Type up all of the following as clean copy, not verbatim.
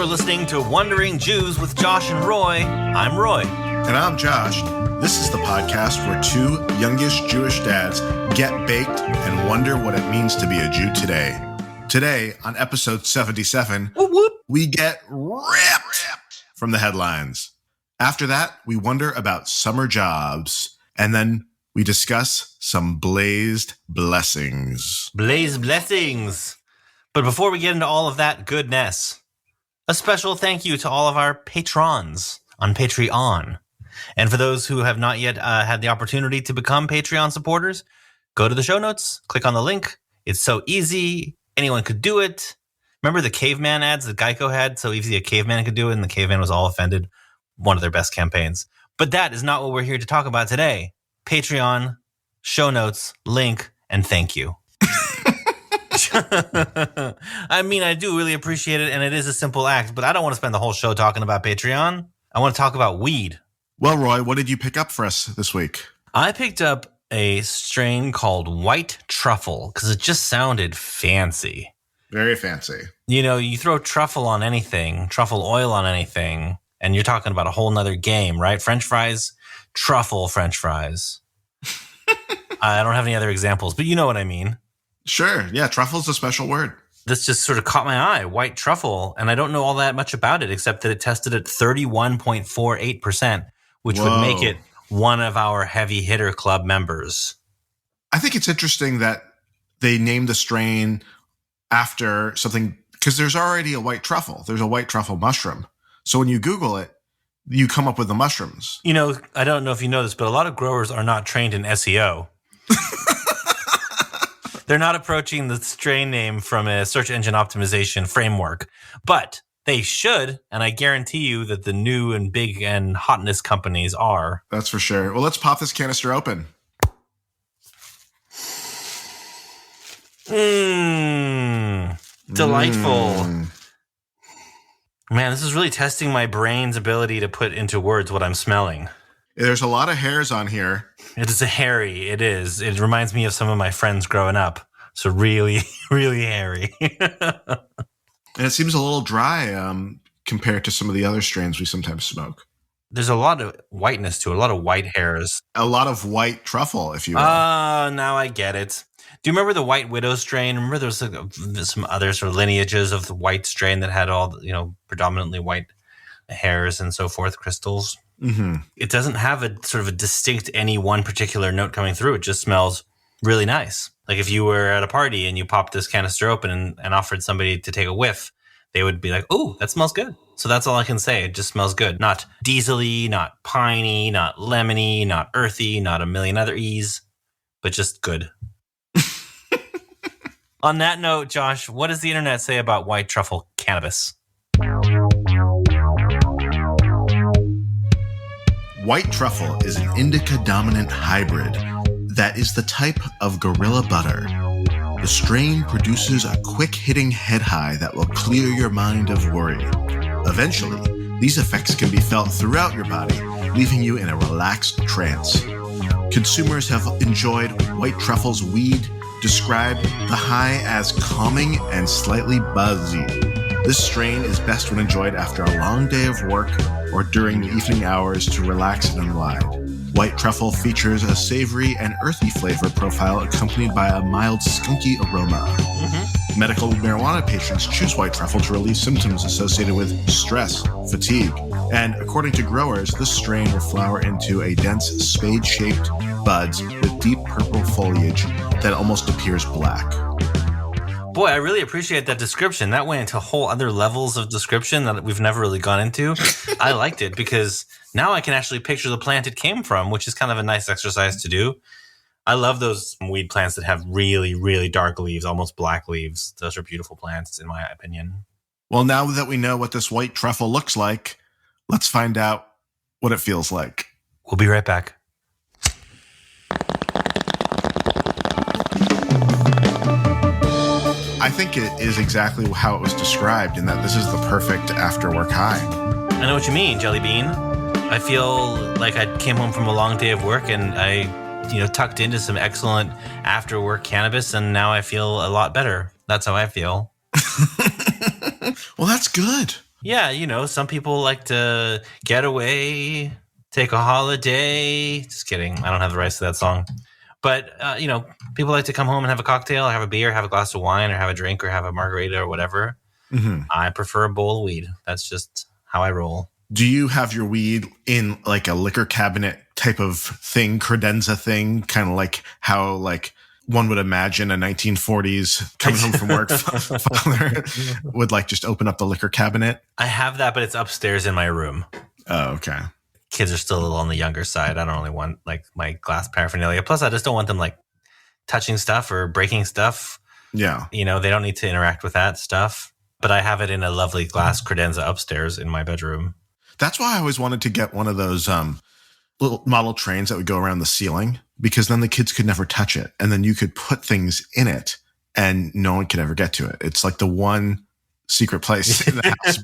listening to Wandering Jews with Josh and Roy. I'm Roy. And I'm Josh. This is the podcast where two youngish Jewish dads get baked and wonder what it means to be a Jew today. Today, on episode 77, Whoop, whoop. we get ripped from the headlines. After that, we wonder about summer jobs. And then we discuss some blazed blessings. Blaze blessings. But before we get into all of that goodness, a special thank you to all of our patrons on Patreon. And for those who have not yet had the opportunity to become Patreon supporters, go to the show notes, click on the link. It's so easy. Anyone could do it. Remember the caveman ads that Geico had? So easy a caveman could do it, and the caveman was all offended. One of their best campaigns. But that is not what we're here to talk about today. Patreon, show notes, link, and thank you. I mean, I do really appreciate it, and it is a simple act, but I don't want to spend the whole show talking about Patreon. I want to talk about weed. Well, Roy, what did you pick up for us this week? I picked up a strain called White Truffle because it just sounded fancy. Very fancy. You know, you throw truffle on anything, truffle oil on anything, and you're talking about a whole nother game, right? French fries, truffle French fries. I don't have any other examples, but you know what I mean. Sure. Yeah, truffle's a special word. This just sort of caught my eye, White Truffle, and I don't know all that much about it except that it tested at 31.48%, which would make it one of our heavy hitter club members. I think it's interesting that they named the strain after something, because there's already a white truffle. There's a white truffle mushroom. So when you Google it, you come up with the mushrooms. You know, I don't know if you know this, but a lot of growers are not trained in SEO. They're not approaching the strain name from a search engine optimization framework, but they should, and I guarantee you that the new and big and hotness companies are. That's for sure. Well, let's pop this canister open. Delightful. Man, this is really testing my brain's ability to put into words what I'm smelling. There's a lot of hairs on here. It is a hairy. It is. It reminds me of some of my friends growing up. So really, really hairy. And it seems a little dry compared to some of the other strains we sometimes smoke. There's a lot of whiteness to it, a lot of white hairs. A lot of white truffle, if you will. Now I get it. Do you remember the White Widow strain? Remember there was some other sort of lineages of the white strain that had all, predominantly white hairs and so forth, crystals? Mm-hmm. It doesn't have a sort of a distinct any one particular note coming through. It just smells really nice. Like if you were at a party and you popped this canister open and offered somebody to take a whiff, they would be like, "Oh, that smells good." So that's all I can say. It just smells good. Not diesel-y, not piney, not lemony, not earthy, not a million other E's, but just good. On that note, Josh, what does the internet say about white truffle cannabis? White truffle is an indica-dominant hybrid that is the type of gorilla butter. The strain produces a quick-hitting head high that will clear your mind of worry. Eventually, these effects can be felt throughout your body, leaving you in a relaxed trance. Consumers have enjoyed White Truffle's weed, described the high as calming and slightly buzzy. This strain is best when enjoyed after a long day of work or during the evening hours to relax and unwind. White Truffle features a savory and earthy flavor profile accompanied by a mild skunky aroma. Mm-hmm. Medical marijuana patients choose White Truffle to relieve symptoms associated with stress, fatigue, and according to growers, this strain will flower into a dense spade-shaped buds with deep purple foliage that almost appears black. Boy, I really appreciate that description. That went into whole other levels of description that we've never really gone into. I liked it because now I can actually picture the plant it came from, which is kind of a nice exercise to do. I love those weed plants that have really, really dark leaves, almost black leaves. Those are beautiful plants, in my opinion. Well, now that we know what this white truffle looks like, let's find out what it feels like. We'll be right back. I think it is exactly how it was described, in that this is the perfect after-work high. I know what you mean, Jelly Bean. I feel like I came home from a long day of work and I, tucked into some excellent after-work cannabis, and now I feel a lot better. That's how I feel. Well, that's good. Yeah, some people like to get away, take a holiday. Just kidding. I don't have the rights to that song. But, people like to come home and have a cocktail, have a beer, have a glass of wine, or have a drink, or have a margarita, or whatever. Mm-hmm. I prefer a bowl of weed. That's just how I roll. Do you have your weed in like a liquor cabinet type of thing, credenza thing, kind of like how like one would imagine a 1940s coming home from work father would like just open up the liquor cabinet? I have that, but it's upstairs in my room. Oh, okay. Kids are still a little on the younger side. I don't really want like my glass paraphernalia. Plus, I just don't want them like touching stuff or breaking stuff. Yeah. They don't need to interact with that stuff. But I have it in a lovely glass credenza upstairs in my bedroom. That's why I always wanted to get one of those little model trains that would go around the ceiling, because then the kids could never touch it. And then you could put things in it and no one could ever get to it. It's like the one secret place in the house.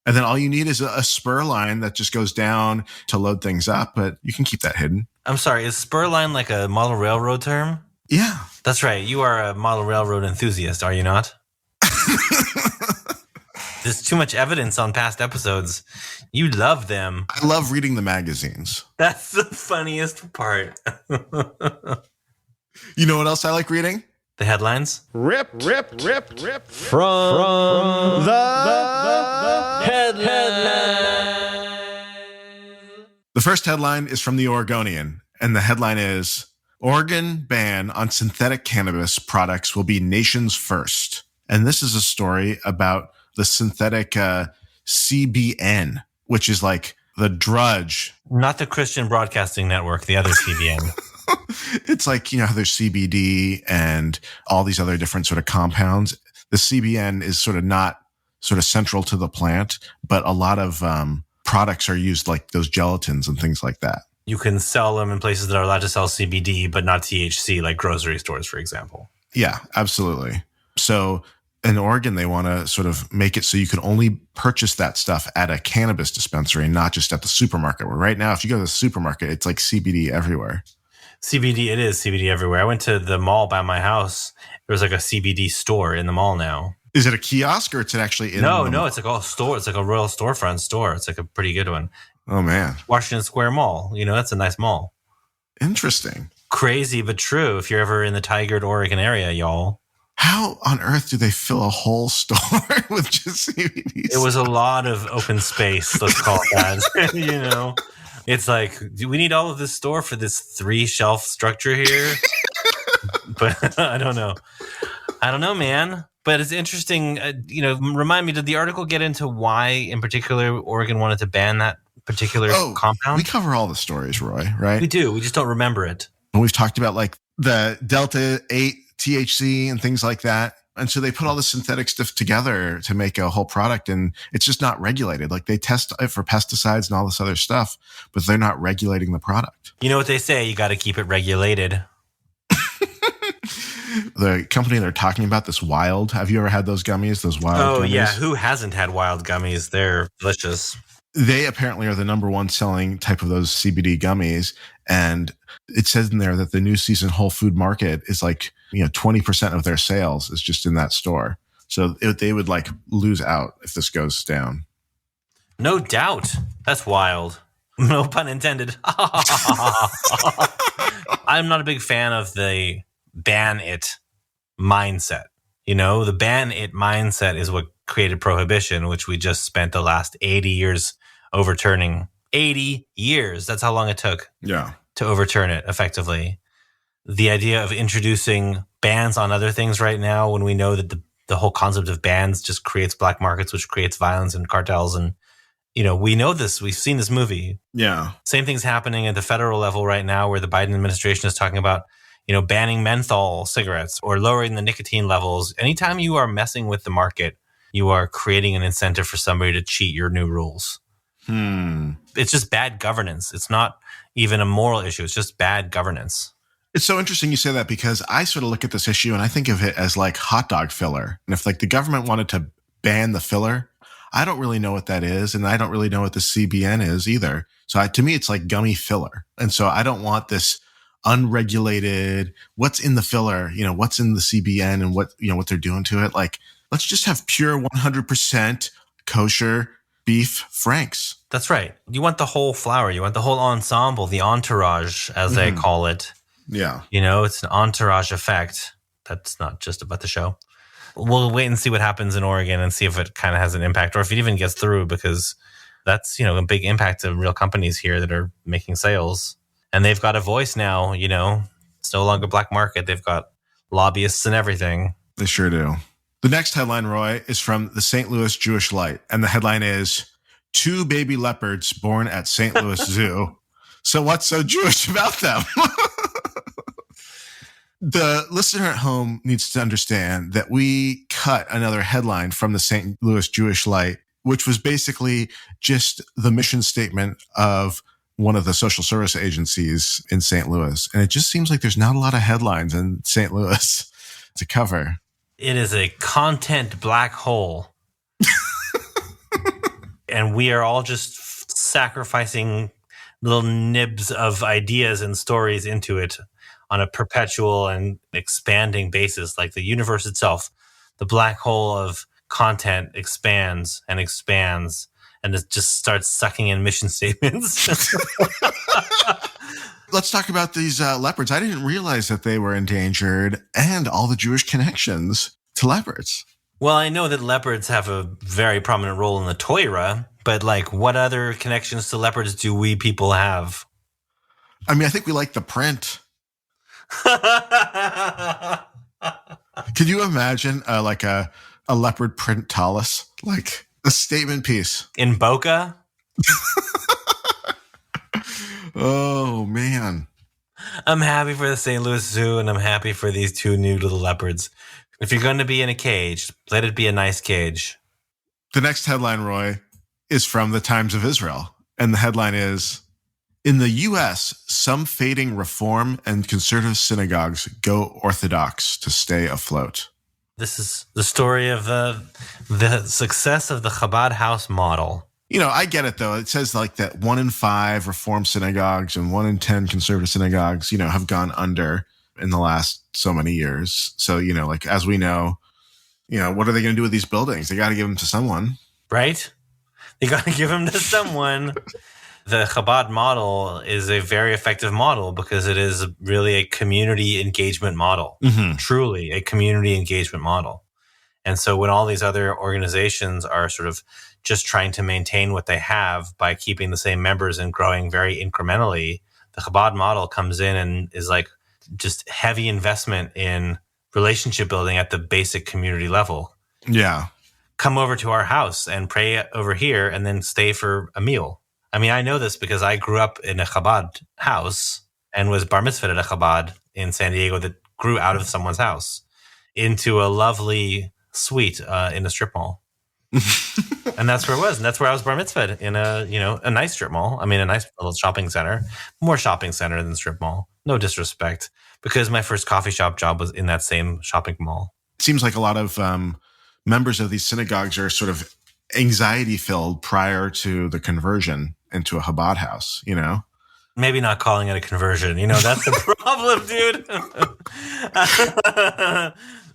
And then all you need is a spur line that just goes down to load things up, but you can keep that hidden. I'm sorry, is spur line like a model railroad term? Yeah. That's right. You are a model railroad enthusiast, are you not? There's too much evidence on past episodes. You love them. I love reading the magazines. That's the funniest part. You know what else I like reading? The headlines? Rip from the headlines. The first headline is from the Oregonian, and the headline is, Oregon ban on synthetic cannabis products will be nation's first. And this is a story about the synthetic CBN, which is like the drudge. Not the Christian Broadcasting Network, the other CBN. It's like, how there's CBD and all these other different sort of compounds. The CBN is sort of not sort of central to the plant, but a lot of products are used like those gelatins and things like that. You can sell them in places that are allowed to sell CBD, but not THC, like grocery stores, for example. Yeah, absolutely. So in Oregon, they want to sort of make it so you can only purchase that stuff at a cannabis dispensary, not just at the supermarket. Where right now, if you go to the supermarket, it's like CBD everywhere. CBD, it is CBD everywhere. I went to the mall by my house. There was like a CBD store in the mall now. Is it a kiosk or it's actually in No, it's like a store. It's like a real storefront store. It's like a pretty good one. Oh, man. Washington Square Mall. That's a nice mall. Interesting. Crazy, but true. If you're ever in the Tigard, Oregon area, y'all. How on earth do they fill a whole store with just CBD? It was a lot of open space, let's call it that. It's like, do we need all of this store for this 3-shelf structure here? But I don't know. Man. But it's interesting. Remind me, did the article get into why, in particular, Oregon wanted to ban that particular compound? We cover all the stories, Roy, right? We do. We just don't remember it. And we've talked about like the Delta 8 THC and things like that. And so they put all the synthetic stuff together to make a whole product, and it's just not regulated. Like they test it for pesticides and all this other stuff, but they're not regulating the product. You know what they say? You got to keep it regulated. The company they're talking about, this Wild, have you ever had those gummies? Those Wild gummies? Yeah. Who hasn't had Wild gummies? They're delicious. They apparently are the number one selling type of those CBD gummies. And it says in there that the New Season Whole Food Market is like, 20% of their sales is just in that store. So they would like lose out if this goes down. No doubt. That's wild. No pun intended. I'm not a big fan of the ban it mindset. The ban it mindset is what created prohibition, which we just spent the last 80 years overturning. 80 years. That's how long it took to overturn it effectively. The idea of introducing bans on other things right now, when we know that the whole concept of bans just creates black markets, which creates violence and cartels. And, we know this. We've seen this movie. Yeah. Same thing's happening at the federal level right now, where the Biden administration is talking about, banning menthol cigarettes or lowering the nicotine levels. Anytime you are messing with the market, you are creating an incentive for somebody to cheat your new rules. It's just bad governance. It's not even a moral issue. It's just bad governance. It's so interesting you say that, because I sort of look at this issue and I think of it as like hot dog filler. And if like the government wanted to ban the filler, I don't really know what that is. And I don't really know what the CBN is either. So to me, it's like gummy filler. And so I don't want this unregulated, what's in the filler, what's in the CBN and what they're doing to it. Like let's just have pure 100% kosher beef franks. That's right. You want the whole flower. You want the whole ensemble, the entourage, as they call it. Yeah. It's an entourage effect. That's not just about the show. We'll wait and see what happens in Oregon and see if it kind of has an impact or if it even gets through, because that's, a big impact of real companies here that are making sales. And they've got a voice now, it's no longer black market. They've got lobbyists and everything. They sure do. The next headline, Roy, is from the St. Louis Jewish Light. And the headline is 2 baby leopards born at St. Louis Zoo. So what's so Jewish about them? The listener at home needs to understand that we cut another headline from the St. Louis Jewish Light, which was basically just the mission statement of one of the social service agencies in St. Louis. And it just seems like there's not a lot of headlines in St. Louis to cover. It is a content black hole. And we are all just sacrificing little nibs of ideas and stories into it on a perpetual and expanding basis. Like the universe itself, the black hole of content expands and expands, and it just starts sucking in mission statements. Let's talk about these leopards. I didn't realize that they were endangered and all the Jewish connections to leopards. Well, I know that leopards have a very prominent role in the Torah, but what other connections to leopards do we people have? I mean, I think we like the print. Could you imagine a leopard print tallis, like a statement piece in Boca? Oh man, I'm happy for the St. Louis Zoo, and I'm happy for these 2 new little leopards. If you're going to be in a cage, let it be a nice cage. The next headline, Roy, is from the Times of Israel, and the headline is: in the U.S., some fading reform and conservative synagogues go Orthodox to stay afloat. This is the story of the success of the Chabad house model. I get it, though. It says that 1 in 5 Reform synagogues and 1 in 10 conservative synagogues, have gone under in the last so many years. So, as we know, what are they going to do with these buildings? They got to give them to someone. Right? They got to give them to someone. The Chabad model is a very effective model because it is really a community engagement model, truly a community engagement model. And so when all these other organizations are sort of just trying to maintain what they have by keeping the same members and growing very incrementally, the Chabad model comes in and is just heavy investment in relationship building at the basic community level. Yeah. Come over to our house and pray over here and then stay for a meal. I mean, I know this because I grew up in a Chabad house and was bar mitzvahed at a Chabad in San Diego that grew out of someone's house into a lovely suite in a strip mall. And that's where it was. And that's where I was bar mitzvahed, in a nice strip mall. I mean, a nice little shopping center, more shopping center than strip mall. No disrespect, because my first coffee shop job was in that same shopping mall. It seems like a lot of members of these synagogues are sort of anxiety filled prior to the conversion into a Chabad house, Maybe not calling it a conversion. That's the problem, dude.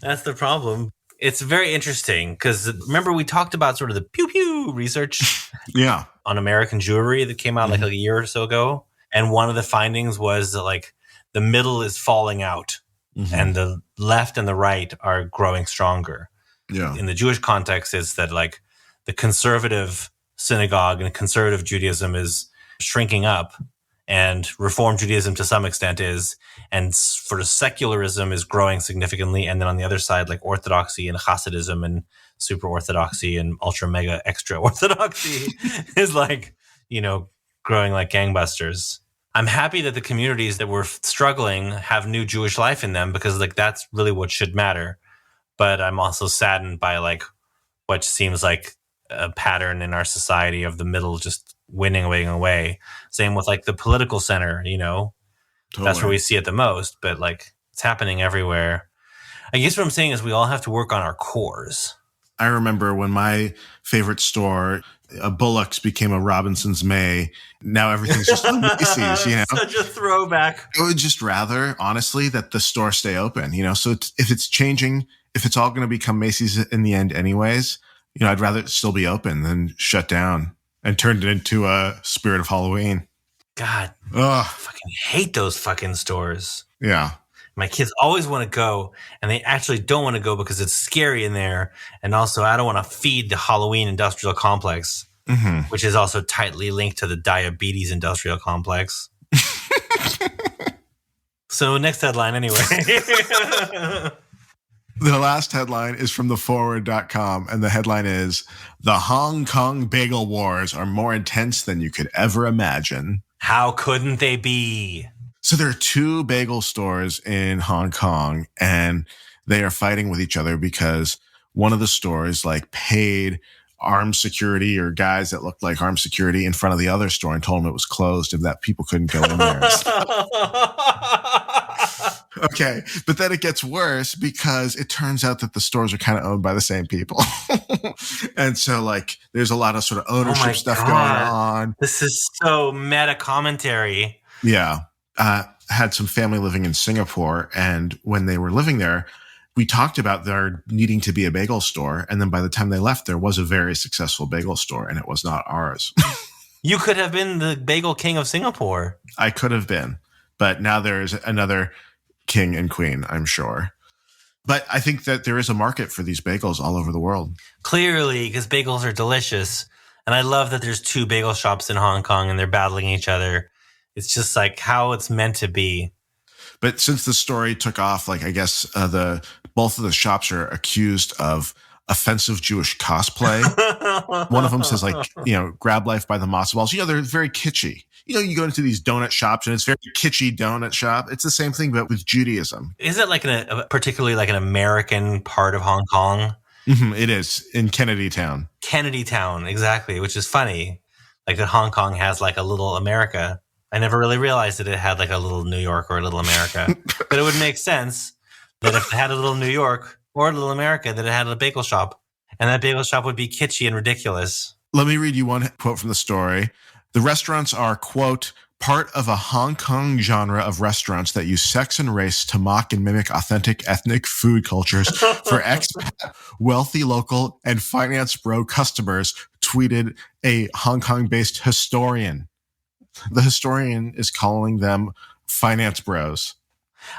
That's the problem. It's very interesting because remember we talked about sort of the pew-pew research on American Jewry that came out a year or so ago. And one of the findings was that the middle is falling out and the left and the right are growing stronger. Yeah. In the Jewish context, it's that the conservative synagogue and conservative Judaism is shrinking up, and Reform Judaism to some extent is, and sort of secularism is growing significantly. And then on the other side, Orthodoxy and Hasidism and super Orthodoxy and ultra mega extra Orthodoxy is growing like gangbusters. I'm happy that the communities that were struggling have new Jewish life in them because that's really what should matter. But I'm also saddened by what seems like a pattern in our society of the middle just winning away. Same with the political center, Totally. That's where we see it the most, but it's happening everywhere. I guess what I'm saying is we all have to work on our cores. I remember when my favorite store, a Bullock's, became a Robinson's May. Now everything's just Macy's, Such a throwback. I would just rather, honestly, that the store stay open, So if it's changing if it's all going to become Macy's in the end anyways, I'd rather it still be open than shut down and turned it into a Spirit of Halloween. God, Ugh. I fucking hate those fucking stores. Yeah. My kids always want to go, and they actually don't want to go because it's scary in there. And also, I don't want to feed the Halloween industrial complex, which is also tightly linked to the diabetes industrial complex. So next headline anyway. The last headline is from theforward.com, and the headline is, "The Hong Kong Bagel Wars are more intense than you could ever imagine." How couldn't they be? So there are two bagel stores in Hong Kong, and they are fighting with each other because one of the stores paid armed security or guys that looked like armed security in front of the other store and told them it was closed and that people couldn't go in there. Okay, but then it gets worse because it turns out that the stores are kind of owned by the same people. And so there's a lot of sort of ownership stuff going on. This is so meta commentary. Yeah. Had some family living in Singapore, and when they were living there, we talked about there needing to be a bagel store. And then by the time they left, there was a very successful bagel store, and it was not ours. You could have been the bagel king of Singapore. I could have been, but now there's another king and queen, I'm sure. But I think that there is a market for these bagels all over the world. Clearly, because bagels are delicious. And I love that there's two bagel shops in Hong Kong and they're battling each other. It's just how it's meant to be. But since the story took off, I guess both of the shops are accused of offensive Jewish cosplay. One of them says grab life by the matzo balls. They're very kitschy. You go into these donut shops and it's very kitschy donut shop. It's the same thing, but with Judaism. Is it particularly an American part of Hong Kong? Mm-hmm, it is in Kennedy Town. Kennedy Town, exactly, which is funny. That Hong Kong has a little America. I never really realized that it had a little New York or a little America. But it would make sense that if it had a little New York or a little America, that it had a bagel shop. And that bagel shop would be kitschy and ridiculous. Let me read you one quote from the story. "The restaurants are, quote, part of a Hong Kong genre of restaurants that use sex and race to mock and mimic authentic ethnic food cultures for expat, wealthy local, and finance bro customers," tweeted a Hong Kong-based historian. The historian is calling them finance bros.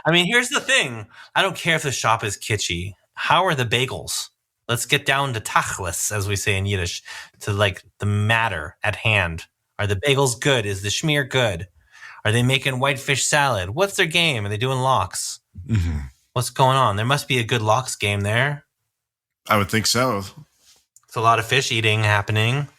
I mean, here's the thing. I don't care if the shop is kitschy. How are the bagels? Let's get down to tachlis, as we say in Yiddish, to the matter at hand. Are the bagels good? Is the schmear good? Are they making whitefish salad? What's their game? Are they doing lox? Mm-hmm. What's going on? There must be a good lox game there. I would think so. It's a lot of fish eating happening.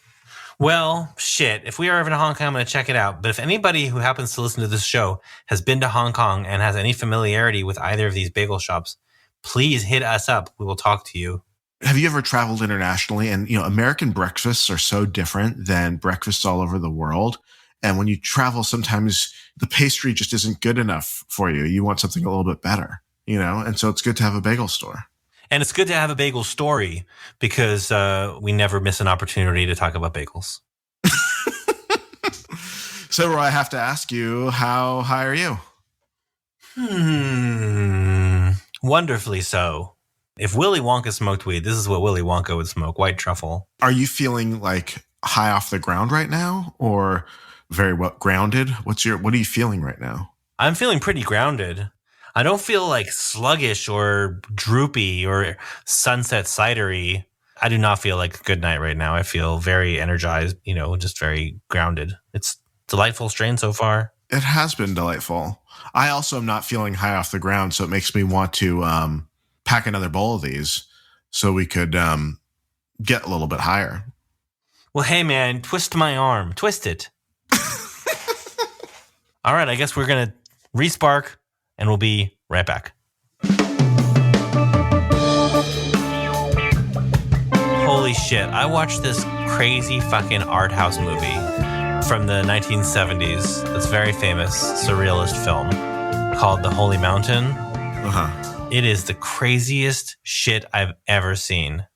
Well, shit. If we are ever in Hong Kong, I'm going to check it out. But if anybody who happens to listen to this show has been to Hong Kong and has any familiarity with either of these bagel shops, please hit us up. We will talk to you. Have you ever traveled internationally? And, American breakfasts are so different than breakfasts all over the world. And when you travel, sometimes the pastry just isn't good enough for you. You want something a little bit better, And so it's good to have a bagel store. And it's good to have a bagel story because we never miss an opportunity to talk about bagels. So, Roy, I have to ask you, how high are you? Wonderfully so. If Willy Wonka smoked weed, this is what Willy Wonka would smoke, white truffle. Are you feeling high off the ground right now or very well grounded? What are you feeling right now? I'm feeling pretty grounded. I don't feel sluggish or droopy or sunset cidery. I do not feel like a good night right now. I feel very energized, just very grounded. It's delightful strain so far. It has been delightful. I also am not feeling high off the ground, so it makes me want to pack another bowl of these so we could get a little bit higher. Well, hey, man, twist my arm. Twist it. All right, I guess we're going to respark. And we'll be right back. Holy shit. I watched this crazy fucking art house movie from the 1970s. That's very famous surrealist film called The Holy Mountain. Uh-huh. It is the craziest shit I've ever seen.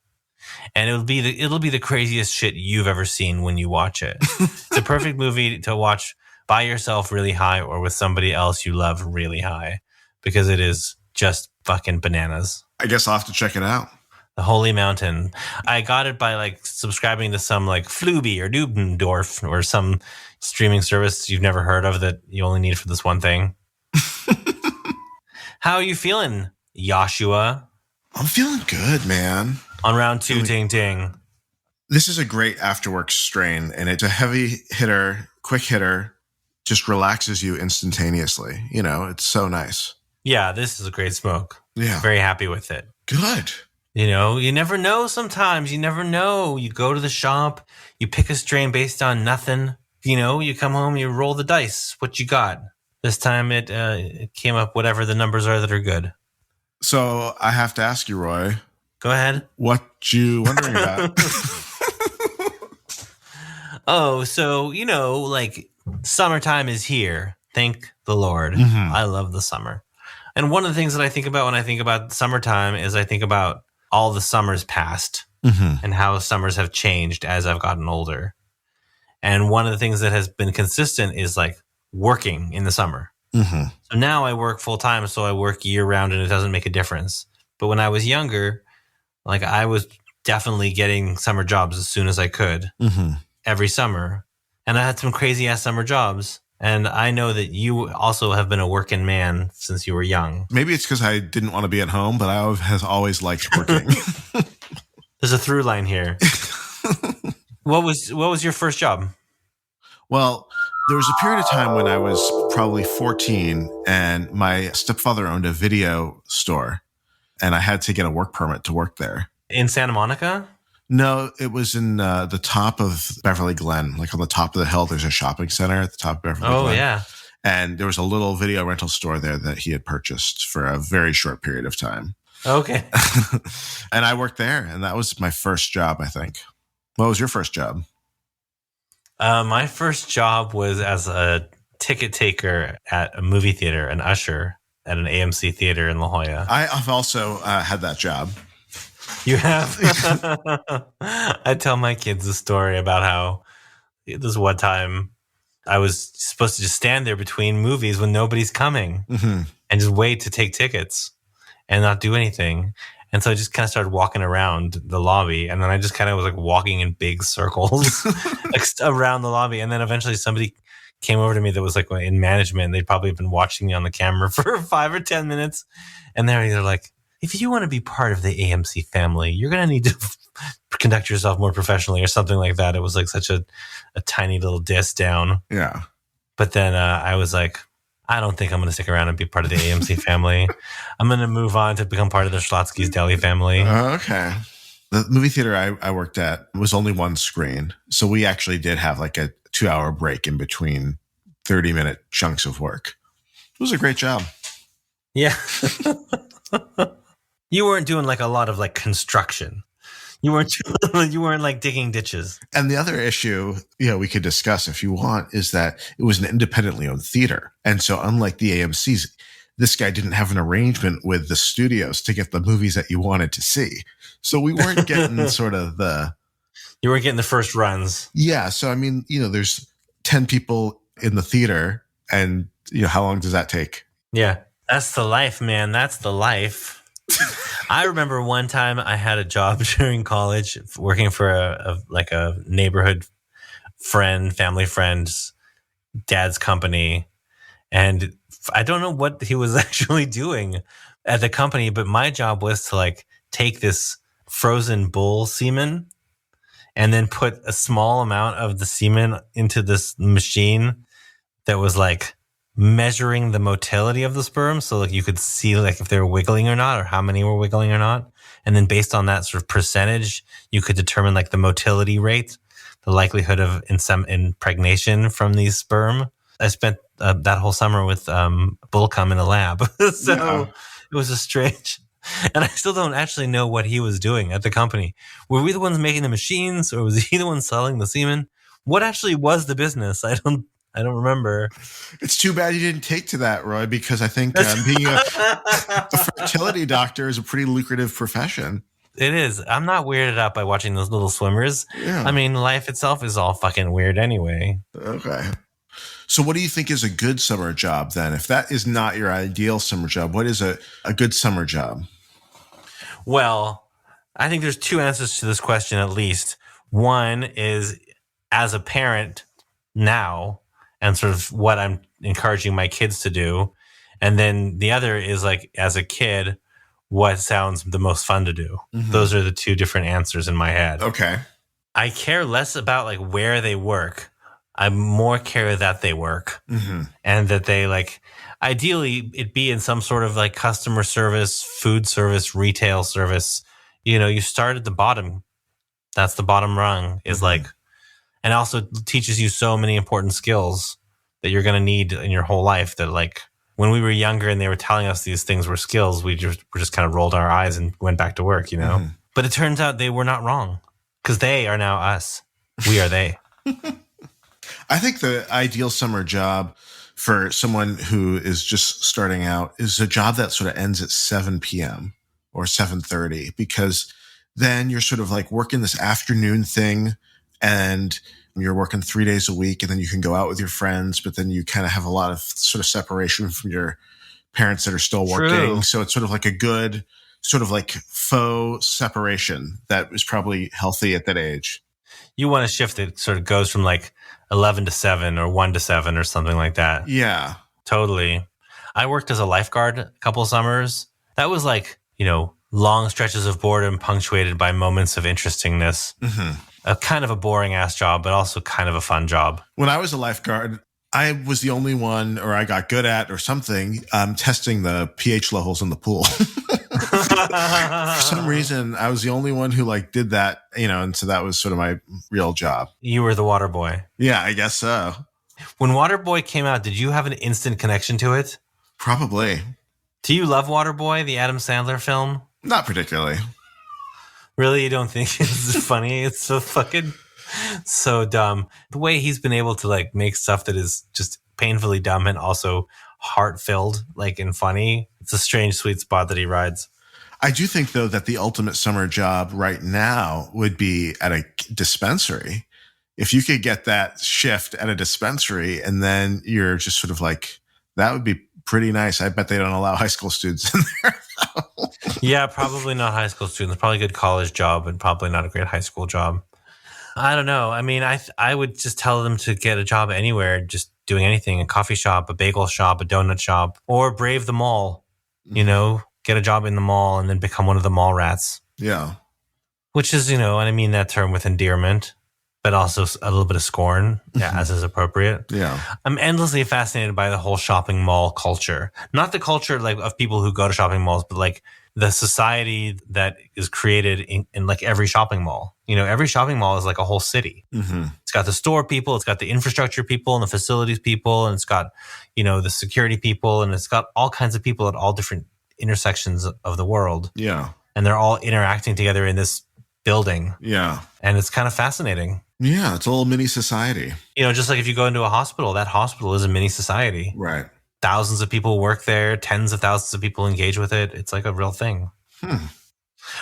And it'll be the craziest shit you've ever seen when you watch it. It's a perfect movie to watch by yourself really high or with somebody else you love really high because it is just fucking bananas. I guess I'll have to check it out. The Holy Mountain. I got it by like subscribing to some like Fluby or Dubendorf or some streaming service you've never heard of that you only need for this one thing. How are you feeling, Joshua? I'm feeling good, man. On round 2, ting ting. This is a great afterwork strain, and it's a heavy hitter, quick hitter, just relaxes you instantaneously. You know, it's so nice. Yeah, this is a great smoke. Yeah. Very happy with it. Good. You know, you never know sometimes. You never know. You go to the shop, you pick a strain based on nothing. You know, you come home, you roll the dice. What you got? This time it came up whatever the numbers are that are good. So I have to ask you, Roy. Go ahead. What you wondering about? Oh, so, you know, like summertime is here. Thank the Lord. I love the summer. And one of the things that I think about when I think about summertime is I think about all the summers past and how summers have changed as I've gotten older. And one of the things that has been consistent is like working in the summer. So now I work full time, so I work year round and it doesn't make a difference. But when I was younger, like I was definitely getting summer jobs as soon as I could every summer. And I had some crazy ass summer jobs. And I know that you also have been a working man since you were young. Maybe it's because I didn't want to be at home, but I have always liked working. There's a through line here. What was your first job? Well, there was a period of time when I was probably 14 and my stepfather owned a video store and I had to get a work permit to work there. In Santa Monica? No, it was in the top of Beverly Glen. Like on the top of the hill, there's a shopping center at the top of Beverly Glen. Oh, yeah. And there was a little video rental store there that he had purchased for a very short period of time. Okay. And I worked there, and that was my first job, I think. What was your first job? My first job was as a ticket taker at a movie theater, an usher at an AMC theater in La Jolla. I've also had that job. You have? I tell my kids a story about how this one time I was supposed to just stand there between movies when nobody's coming and just wait to take tickets and not do anything. And so I just kind of started walking around the lobby, and then I just kind of was like walking in big circles like around the lobby. And then eventually somebody came over to me that was like in management. They'd probably been watching me on the camera for 5 or 10 minutes. And they're like, if you want to be part of the AMC family, you're going to need to conduct yourself more professionally or something like that. It was like such a tiny little diss down. Yeah. But then I was like, I don't think I'm going to stick around and be part of the AMC family. I'm going to move on to become part of the Schlotsky's Deli family. Okay. The movie theater I worked at was only one screen. So we actually did have like a 2-hour break in between 30-minute chunks of work. It was a great job. Yeah. You weren't doing like a lot of like construction. You weren't like digging ditches. And the other issue, we could discuss if you want, is that it was an independently owned theater. And so unlike the AMC's, this guy didn't have an arrangement with the studios to get the movies that you wanted to see. So we weren't getting sort of you weren't getting the first runs. Yeah. So, I mean, there's 10 people in the theater and, how long does that take? Yeah. That's the life, man. That's the life. I remember one time I had a job during college working for a neighborhood family friend's dad's company. And I don't know what he was actually doing at the company, but my job was to like take this frozen bull semen and then put a small amount of the semen into this machine that was like measuring the motility of the sperm. So like you could see like if they were wiggling or not, or how many were wiggling or not. And then based on that sort of percentage, you could determine like the motility rate, the likelihood of impregnation from these sperm. I spent that whole summer with bull cum in a lab. So It was a strange, and I still don't actually know what he was doing at the company. Were we the ones making the machines, or was he the one selling the semen? What actually was the business? I don't remember. It's too bad you didn't take to that, Roy, because I think being a fertility doctor is a pretty lucrative profession. It is. I'm not weirded out by watching those little swimmers. Yeah. I mean, life itself is all fucking weird anyway. Okay. So what do you think is a good summer job then? If that is not your ideal summer job, what is a good summer job? Well, I think there's two answers to this question at least. One is as a parent now and sort of what I'm encouraging my kids to do. And then the other is like as a kid, what sounds the most fun to do. Mhm. Those are the two different answers in my head. Okay. I care less about like where they work. I more care that they work and that they like, ideally it be in some sort of like customer service, food service, retail service. You know, you start at the bottom. That's the bottom rung is like, and also teaches you so many important skills that you're going to need in your whole life that like when we were younger and they were telling us these things were skills, we just kind of rolled our eyes and went back to work, you know? But it turns out they were not wrong because they are now us. We are they. I think the ideal summer job for someone who is just starting out is a job that sort of ends at 7 p.m. or 7:30, because then you're sort of like working this afternoon thing and you're working 3 days a week, and then you can go out with your friends, but then you kind of have a lot of sort of separation from your parents that are still working. True. So it's sort of like a good sort of like faux separation that is probably healthy at that age. You want a shift that sort of goes from like 11 to 7 or 1 to 7 or something like that. Yeah. Totally. I worked as a lifeguard a couple of summers. That was like, you know, long stretches of boredom punctuated by moments of interestingness. A kind of a boring ass job, but also kind of a fun job. When I was a lifeguard, I was the only one, or I got good at or something, testing the pH levels in the pool. For some reason, I was the only one who like did that, you know, and so that was sort of my real job. You were the water boy. Yeah, I guess so. When Waterboy came out, did you have an instant connection to it? Probably. Do you love Waterboy, the Adam Sandler film? Not particularly. Really? You don't think it's funny? It's so fucking so dumb. The way he's been able to like make stuff that is just painfully dumb and also heart-filled, like and funny. It's a strange sweet spot that he rides. I do think, though, that the ultimate summer job right now would be at a dispensary. If you could get that shift at a dispensary and then you're just sort of like, that would be pretty nice. I bet they don't allow high school students in there. Yeah, probably not high school students. Probably a good college job and probably not a great high school job. I don't know. I mean, I would just tell them to get a job anywhere, just doing anything, a coffee shop, a bagel shop, a donut shop, or brave the mall, you know, get a job in the mall and then become one of the mall rats. Yeah. Which is, you know, and I mean that term with endearment, but also a little bit of scorn, as is appropriate. Yeah. I'm endlessly fascinated by the whole shopping mall culture. Not the culture like of people who go to shopping malls, but like the society that is created in like every shopping mall. You know, every shopping mall is like a whole city. It's got the store people, it's got the infrastructure people and the facilities people, and it's got, you know, the security people, and it's got all kinds of people at all different intersections of the world. Yeah. And they're all interacting together in this building. Yeah. And it's kind of fascinating. Yeah. It's a little mini society. You know, just like if you go into a hospital, that hospital is a mini society. Right. Thousands of people work there. Tens of thousands of people engage with it. It's like a real thing.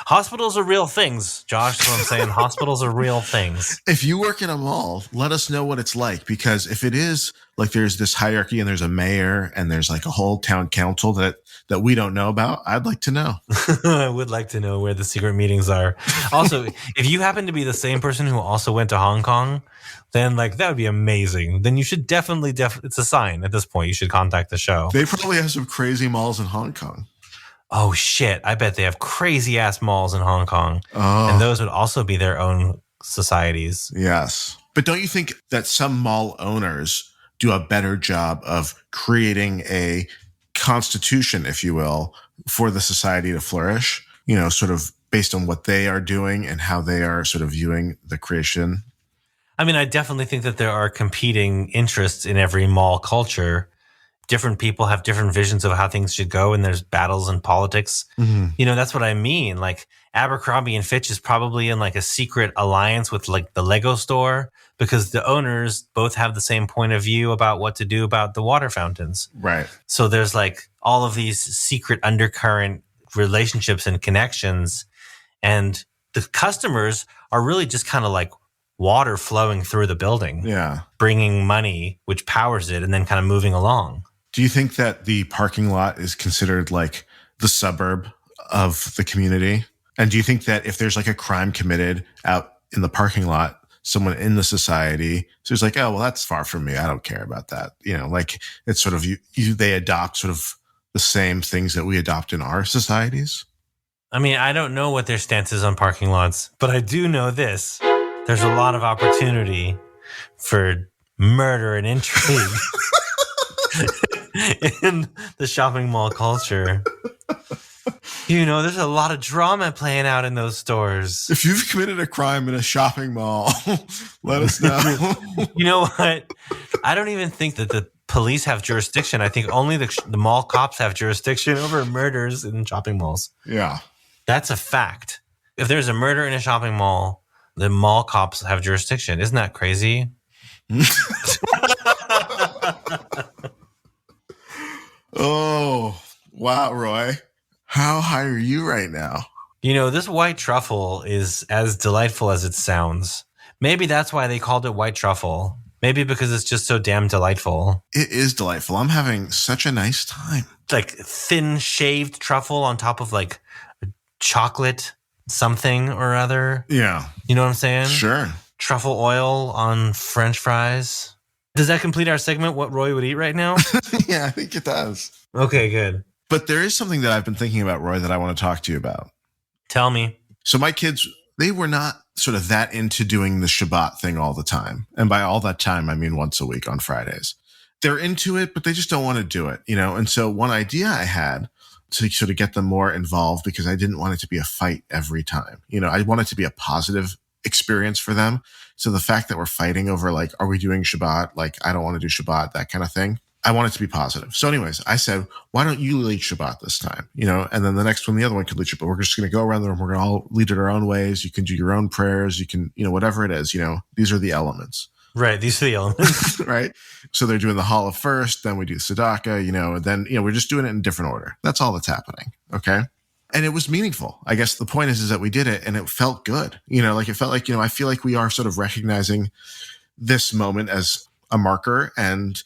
Hospitals are real things, Josh. That's what I'm saying. Hospitals are real things. If you work in a mall, let us know what it's like, because if it is like there's this hierarchy and there's a mayor and there's like a whole town council that we don't know about, I'd like to know. I would like to know where the secret meetings are. Also, if you happen to be the same person who also went to Hong Kong, then like that would be amazing. Then you should definitely it's a sign at this point. You should contact the show. They probably have some crazy malls in Hong Kong. Oh shit! I bet they have crazy ass malls in Hong Kong, Oh. and those would also be their own societies. Yes. But don't you think that some mall owners do a better job of creating a constitution, if you will, for the society to flourish, you know, sort of based on what they are doing and how they are sort of viewing the creation? I mean, I definitely think that there are competing interests in every mall culture. Different people have different visions of how things should go, and there's battles in politics. You know, that's what I mean. Like Abercrombie and Fitch is probably in like a secret alliance with like the Lego store, because the owners both have the same point of view about what to do about the water fountains. Right. So there's like all of these secret undercurrent relationships and connections, and the customers are really just kind of like water flowing through the building, bringing money, which powers it, and then kind of moving along. Do you think that the parking lot is considered like the suburb of the community? And do you think that if there's like a crime committed out in the parking lot, someone in the society, so it's like, oh, well, that's far from me. I don't care about that. Like it's sort of they adopt sort of the same things that we adopt in our societies. I mean, I don't know what their stance is on parking lots, but I do know this. There's a lot of opportunity for murder and intrigue in the shopping mall culture. There's a lot of drama playing out in those stores. If you've committed a crime in a shopping mall, let us know. You know what? I don't even think that the police have jurisdiction. I think only the mall cops have jurisdiction over murders in shopping malls. Yeah. That's a fact. If there's a murder in a shopping mall, the mall cops have jurisdiction. Isn't that crazy? Oh, wow, Roy. How high are you right now? This white truffle is as delightful as it sounds. Maybe that's why they called it white truffle. Maybe because it's just so damn delightful. It is delightful. I'm having such a nice time. Like thin shaved truffle on top of like chocolate something or other. Yeah. You know what I'm saying? Sure. Truffle oil on French fries. Does that complete our segment, what Roy would eat right now? Yeah, I think it does. Okay, good. But there is something that I've been thinking about, Roy, that I want to talk to you about. Tell me. So my kids, they were not sort of that into doing the Shabbat thing all the time. And by all that time, I mean once a week on Fridays. They're into it, but they just don't want to do it, And so one idea I had to sort of get them more involved, because I didn't want it to be a fight every time. I want it to be a positive experience for them. So the fact that we're fighting over like, are we doing Shabbat? Like, I don't want to do Shabbat, that kind of thing. I want it to be positive. So anyways, I said, why don't you lead Shabbat this time? And then the next one, the other one could lead Shabbat. We're just going to go around the room. We're going to all lead it our own ways. You can do your own prayers. You can, whatever it is, these are the elements. Right. These are the elements. Right. So they're doing the challah first, then we do tzedakah, and then, we're just doing it in different order. That's all that's happening. Okay. And it was meaningful. I guess the point is that we did it and it felt good. Like it felt like, I feel like we are sort of recognizing this moment as a marker, and,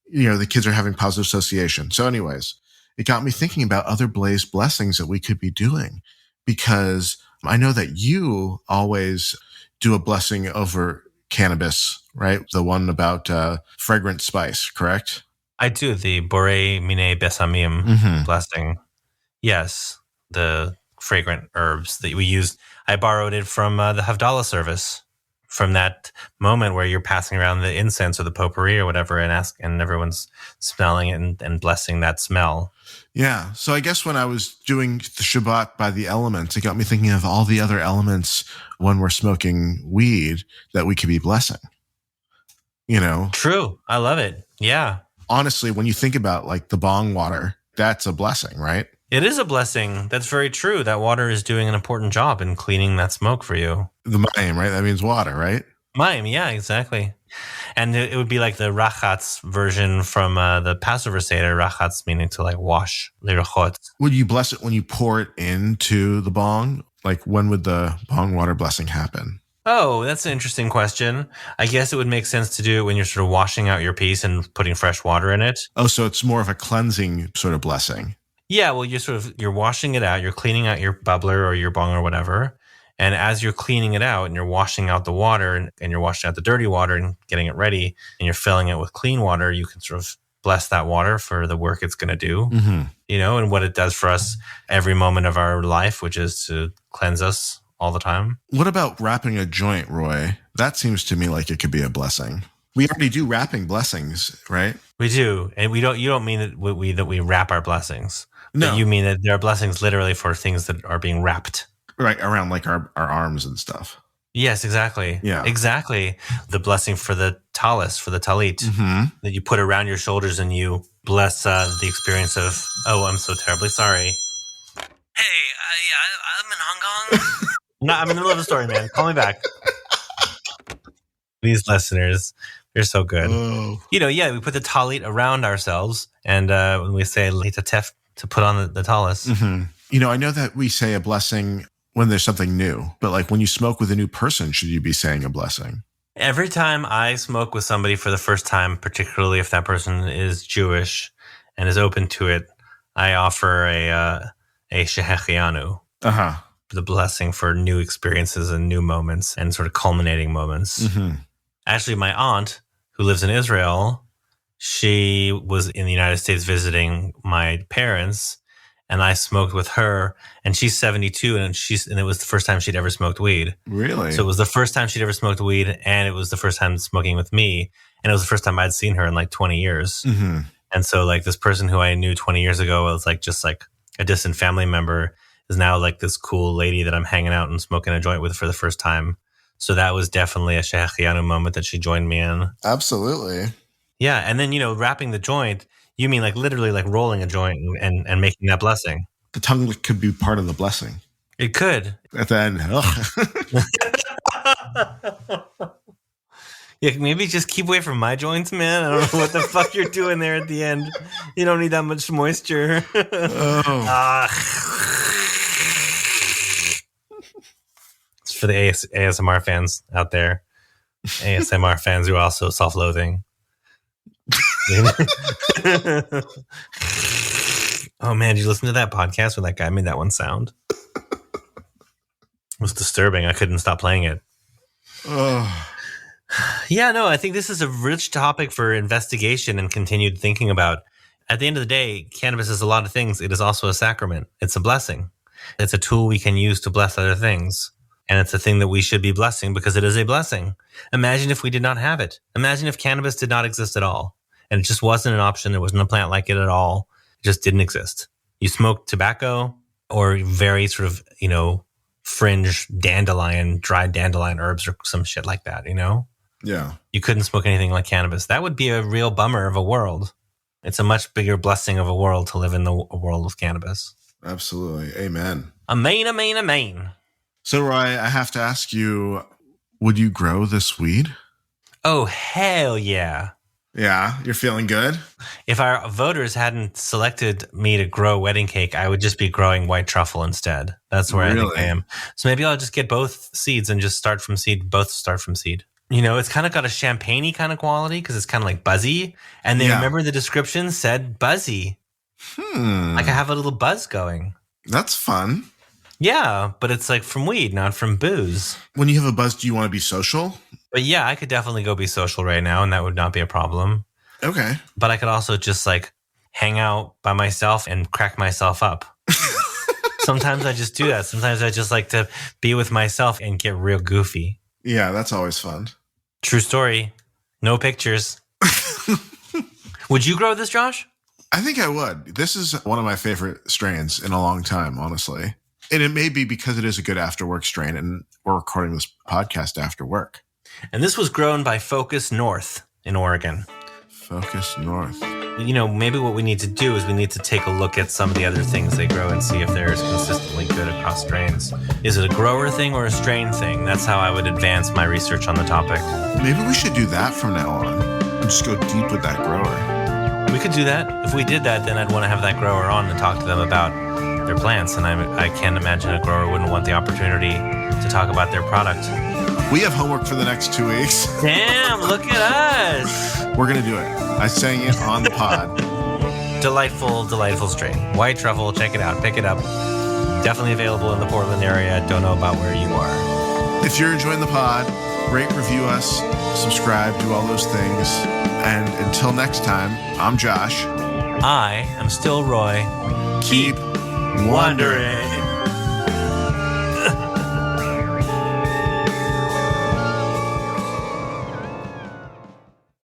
the kids are having positive association. So anyways, it got me thinking about other Blaze blessings that we could be doing, because I know that you always do a blessing over cannabis, right? The one about fragrant spice, correct? I do the Borei Mine Besamim blessing. Yes, the fragrant herbs that we used. I borrowed it from the Havdalah service, from that moment where you're passing around the incense or the potpourri or whatever, and everyone's smelling it and blessing that smell. Yeah. So I guess when I was doing the Shabbat by the elements, it got me thinking of all the other elements when we're smoking weed that we could be blessing. True. I love it. Yeah. Honestly, when you think about like the bong water, that's a blessing, right? It is a blessing. That's very true. That water is doing an important job in cleaning that smoke for you. The mayim, right? That means water, right? Mayim, yeah, exactly. And it would be like the rachatz version from the Passover Seder. Rachatz meaning to like wash, lirachot. Would you bless it when you pour it into the bong? Like when would the bong water blessing happen? Oh, that's an interesting question. I guess it would make sense to do it when you're sort of washing out your piece and putting fresh water in it. Oh, so it's more of a cleansing sort of blessing. Yeah, well, you're washing it out. You're cleaning out your bubbler or your bong or whatever. And as you're cleaning it out and you're washing out the water and you're washing out the dirty water and getting it ready and you're filling it with clean water, you can sort of bless that water for the work it's going to do, and what it does for us every moment of our life, which is to cleanse us all the time. What about wrapping a joint, Roy? That seems to me like it could be a blessing. We already do wrapping blessings, right? We do. And you don't mean that we wrap our blessings. No. But you mean that there are blessings literally for things that are being wrapped. Right, around like our arms and stuff. Yes, exactly. Yeah. Exactly. The blessing for the talis, for the talit, that you put around your shoulders and you bless the experience of, oh, I'm so terribly sorry. Hey, I'm in Hong Kong. No, I'm in the middle of a story, man. Call me back. These listeners, they're so good. Oh. We put the talit around ourselves, and when we say litatef, to put on the talis. I know that we say a blessing when there's something new, but like when you smoke with a new person, should you be saying a blessing? Every time I smoke with somebody for the first time, particularly if that person is Jewish and is open to it, I offer a shehechianu. the blessing for new experiences and new moments and sort of culminating moments. Mm-hmm. Actually, my aunt, who lives in Israel, she was in the United States visiting my parents, and I smoked with her, and she's 72, and it was the first time she'd ever smoked weed. Really? So it was the first time she'd ever smoked weed, and it was the first time smoking with me, and it was the first time I'd seen her in like 20 years. Mm-hmm. And so like this person who I knew 20 years ago was like just like a distant family member is now like this cool lady that I'm hanging out and smoking a joint with for the first time. So that was definitely a Shehechianu moment that she joined me in. Absolutely. Yeah. And then, wrapping the joint, you mean like literally like rolling a joint and making that blessing. The tongue could be part of the blessing. It could. At the end. Yeah, maybe just keep away from my joints, man. I don't know what the fuck you're doing there at the end. You don't need that much moisture. Oh. It's for the ASMR fans out there. ASMR fans who are also self-loathing. Oh man, did you listen to that podcast where that guy made that one sound? It was disturbing. I couldn't stop playing it. Oh. Yeah, no, I think this is a rich topic for investigation and continued thinking about. At the end of the day, cannabis is a lot of things. It is also a sacrament. It's a blessing. It's a tool we can use to bless other things. And it's a thing that we should be blessing because it is a blessing. Imagine if we did not have it. Imagine if cannabis did not exist at all. And it just wasn't an option. There wasn't a plant like it at all. It just didn't exist. You smoke tobacco or very sort of, fringe dandelion, dried dandelion herbs or some shit like that, Yeah. You couldn't smoke anything like cannabis. That would be a real bummer of a world. It's a much bigger blessing of a world to live in a world with cannabis. Absolutely. Amen. Amen, amen, amen. So, Roy, I have to ask you, would you grow this weed? Oh, hell yeah. Yeah, you're feeling good? If our voters hadn't selected me to grow wedding cake, I would just be growing white truffle instead. That's where I think I am. So maybe I'll just get both seeds and just start from seed. Both start from seed. It's kind of got a champagne-y kind of quality because it's kind of like buzzy. And then remember the description said buzzy. Like I have a little buzz going. That's fun. Yeah, but it's like from weed, not from booze. When you have a buzz, do you want to be social? But yeah, I could definitely go be social right now, and that would not be a problem. Okay. But I could also just like hang out by myself and crack myself up. Sometimes I just do that. Sometimes I just like to be with myself and get real goofy. Yeah, that's always fun. True story. No pictures. Would you grow this, Josh? I think I would. This is one of my favorite strains in a long time, honestly. And it may be because it is a good after-work strain, and we're recording this podcast after work. And this was grown by Focus North in Oregon. Focus North. Maybe what we need to do is we need to take a look at some of the other things they grow and see if they're consistently good across strains. Is it a grower thing or a strain thing? That's how I would advance my research on the topic. Maybe we should do that from now on and just go deep with that grower. We could do that. If we did that, then I'd want to have that grower on and talk to them about their plants. And I can't imagine a grower wouldn't want the opportunity to talk about their product. We have homework for the next 2 weeks. Damn, look at us. We're going to do it. I sang it on the pod. Delightful, delightful strain. White Truffle, check it out. Pick it up. Definitely available in the Portland area. Don't know about where you are. If you're enjoying the pod, rate, review us, subscribe, do all those things. And until next time, I'm Josh. I am still Roy. Keep wondering.